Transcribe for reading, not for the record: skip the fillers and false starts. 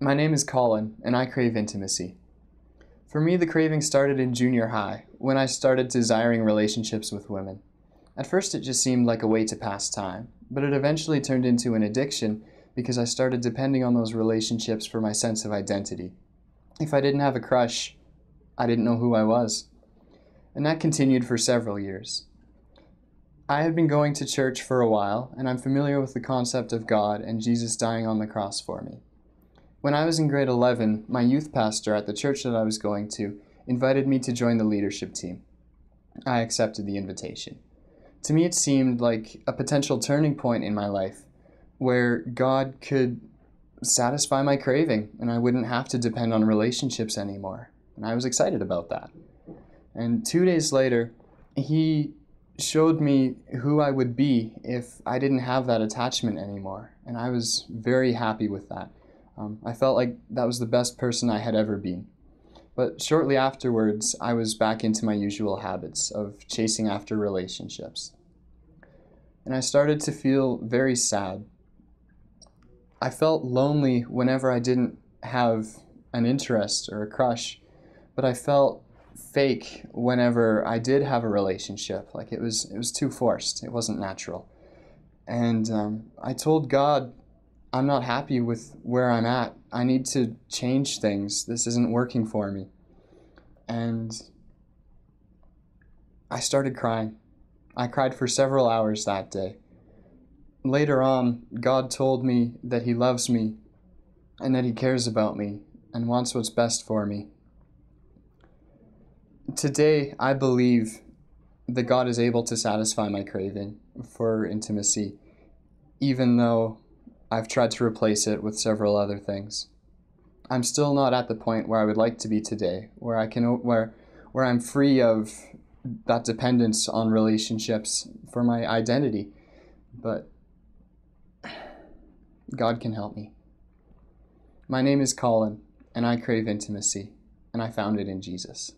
My name is Colin, and I crave intimacy. For me, the craving started in junior high, when I started desiring relationships with women. At first, it just seemed like a way to pass time, but it eventually turned into an addiction because I started depending on those relationships for my sense of identity. If I didn't have a crush, I didn't know who I was. And that continued for several years. I had been going to church for a while, and I'm familiar with the concept of God and Jesus dying on the cross for me. When I was in grade 11, my youth pastor at the church that I was going to invited me to join the leadership team. I accepted the invitation. To me, it seemed like a potential turning point in my life where God could satisfy my craving and I wouldn't have to depend on relationships anymore. And I was excited about that. And 2 days later, he showed me who I would be if I didn't have that attachment anymore. And I was very happy with that. I felt like that was the best person I had ever been. But shortly afterwards, I was back into my usual habits of chasing after relationships. And I started to feel very sad. I felt lonely whenever I didn't have an interest or a crush, but I felt fake whenever I did have a relationship. Like it was too forced. It wasn't natural. And I told God, I'm not happy with where I'm at. I need to change things. This isn't working for me. And I started crying. I cried for several hours that day. Later on, God told me that He loves me and that He cares about me and wants what's best for me. Today, I believe that God is able to satisfy my craving for intimacy, even though I've tried to replace it with several other things. I'm still not at the point where I would like to be today, where I'm free of that dependence on relationships for my identity. But God can help me. My name is Colin, and I crave intimacy, and I found it in Jesus.